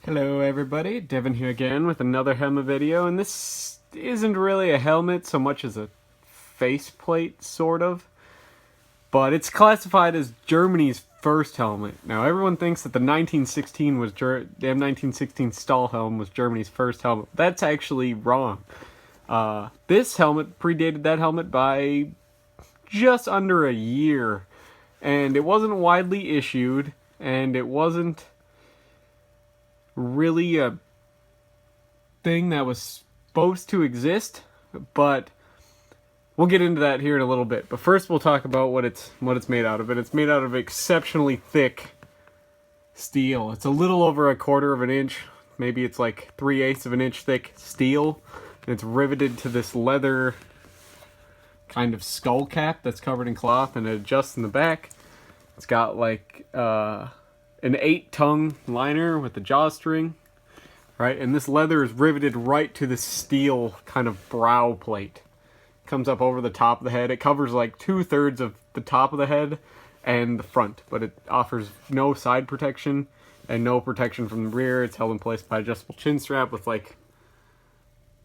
Hello everybody, Devin here again with another helmet video, and this isn't really a helmet so much as a faceplate, sort of. But it's classified as Germany's first helmet. Now everyone thinks that the 1916 was the M1916 Stahlhelm was Germany's first helmet. That's actually wrong. This helmet predated that helmet by just under a year, and it wasn't widely issued, and it wasn't really a thing that was supposed to exist, but we'll get into that here in a little bit. But first we'll talk about what it's made out of. And it's made out of exceptionally thick steel. It's a little over 1/4 of an inch, maybe it's like 3/8 of an inch thick steel, and it's riveted to this leather kind of skull cap that's covered in cloth, and it adjusts in the back. It's got like an 8-tongue liner with a jawstring, right? And this leather is riveted right to the steel kind of brow plate. It comes up over the top of the head. It covers like 2/3 of the top of the head and the front, but it offers no side protection and no protection from the rear. It's held in place by adjustable chin strap with like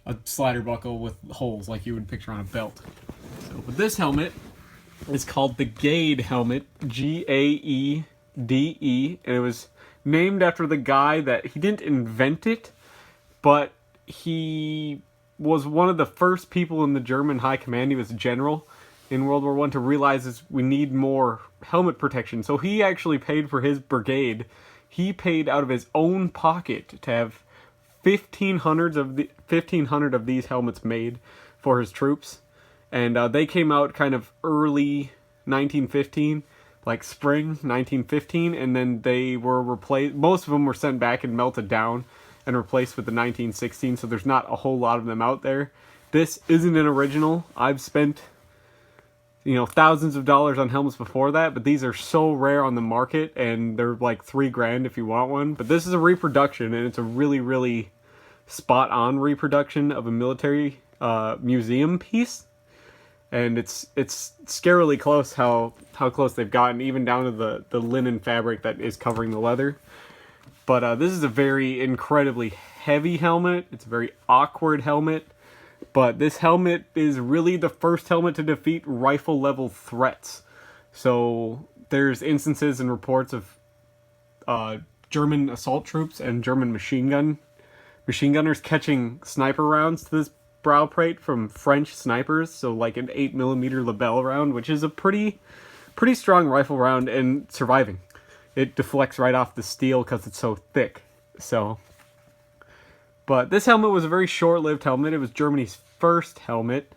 a slider buckle with holes like you would picture on a belt. So, but this helmet is called the Gaede helmet, Gaede, and it was named after the guy that he didn't invent it, but he was one of the first people in the German high command. He was a general in World War I to realize is we need more helmet protection. So he actually paid for his brigade. He paid out of his own pocket to have 1,500 of these helmets made for his troops, and they came out kind of early 1915. Like spring 1915, and then they were replaced. Most of them were sent back and melted down and replaced with the 1916, so there's not a whole lot of them out there. This isn't an original. I've spent, thousands of dollars on helmets before that, but these are so rare on the market, and they're like $3,000 if you want one. But this is a reproduction, and it's a really, really spot-on reproduction of a military museum piece. And it's scarily close how close they've gotten, even down to the linen fabric that is covering the leather. But this is a very incredibly heavy helmet. It's a very awkward helmet. But this helmet is really the first helmet to defeat rifle level threats. So there's instances and reports of German assault troops and German machine gunners catching sniper rounds to this brow plate from French snipers, so like an 8mm Lebel round, which is a pretty strong rifle round, and surviving. It deflects right off the steel because it's so thick. But this helmet was a very short-lived helmet. It was Germany's first helmet.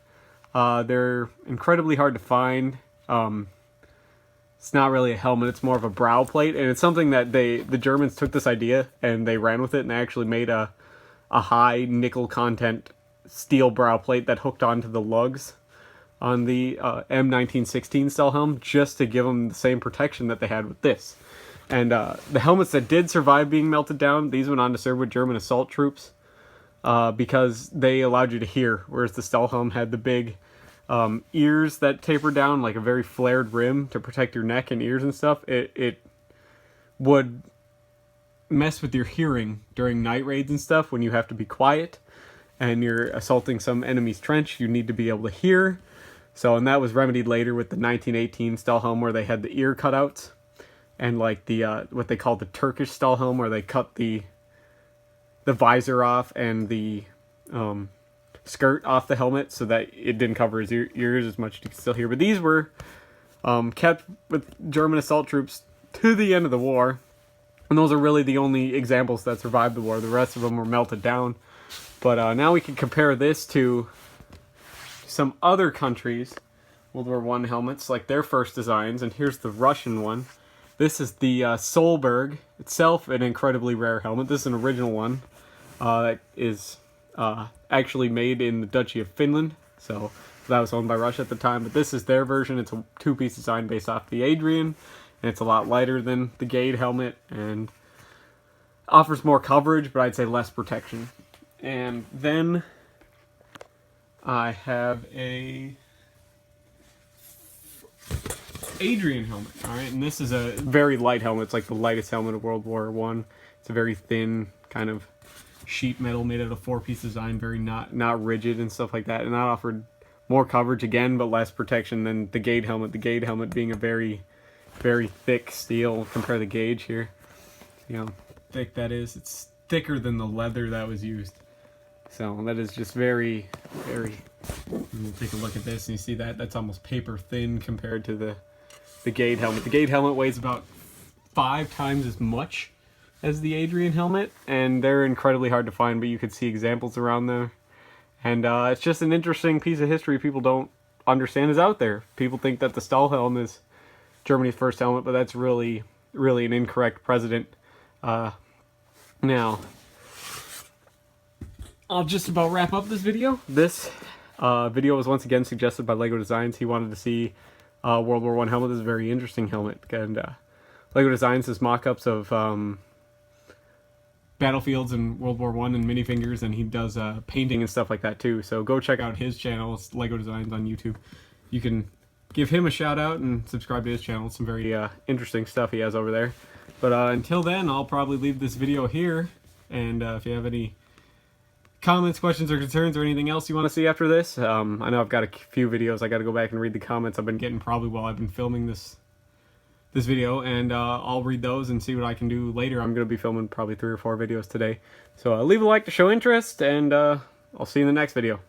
They're incredibly hard to find. It's not really a helmet, it's more of a brow plate, and it's something that the Germans took this idea and they ran with it, and they actually made a high nickel content steel brow plate that hooked onto the lugs on the M1916 Stahlhelm, just to give them the same protection that they had with this. And the helmets that did survive being melted down, these went on to serve with German assault troops because they allowed you to hear, whereas the Stahlhelm had the big ears that taper down, like a very flared rim to protect your neck and ears and stuff. It would mess with your hearing during night raids and stuff when you have to be quiet and you're assaulting some enemy's trench. You need to be able to hear. And that was remedied later with the 1918 Stahlhelm, where they had the ear cutouts, and like the what they call the Turkish Stahlhelm, where they cut the visor off and the skirt off the helmet so that it didn't cover his ears as much. You could still hear. But these were kept with German assault troops to the end of the war, and those are really the only examples that survived the war. The rest of them were melted down. But now we can compare this to some other countries' World War I helmets, like their first designs. And here's the Russian one. This is the Solberg, itself an incredibly rare helmet. This is an original one that is actually made in the Duchy of Finland. So that was owned by Russia at the time. But this is their version. It's a two-piece design based off the Adrian. And it's a lot lighter than the Gaede helmet and offers more coverage, but I'd say less protection. And then I have a Adrian helmet. All right, and this is a very light helmet. It's like the lightest helmet of World War I. It's a very thin kind of sheet metal made out of 4-piece design, very not rigid and stuff like that, and that offered more coverage again, but less protection than the Gaede helmet. The Gaede helmet being a very thick steel. Compare the gauge here. See how thick that is? It's thicker than the leather that was used. So that is just very. We'll take a look at this and you see that that's almost paper thin compared to the Gaede helmet. The Gaede helmet weighs about 5 times as much as the Adrian helmet, and they're incredibly hard to find, but you could see examples around there. And it's just an interesting piece of history people don't understand is out there. People think that the Stahlhelm is Germany's first helmet, but that's really an incorrect precedent. Now, I'll just about wrap up this video. This video was once again suggested by LEGO Designs. He wanted to see World War I helmet. This is a very interesting helmet. And LEGO Designs has mock-ups of battlefields in World War I and minifigures, and he does painting and stuff like that too. So go check out his channel. It's LEGO Designs on YouTube. You can give him a shout out and subscribe to his channel. Some very interesting stuff he has over there. But until then, I'll probably leave this video here. And if you have any comments, questions, or concerns, or anything else you want to see after this, I know I've got a few videos. I got to go back and read the comments I've been getting probably while I've been filming this video, and I'll read those and see what I can do later. I'm going to be filming probably 3 or 4 videos today. So leave a like to show interest, and I'll see you in the next video.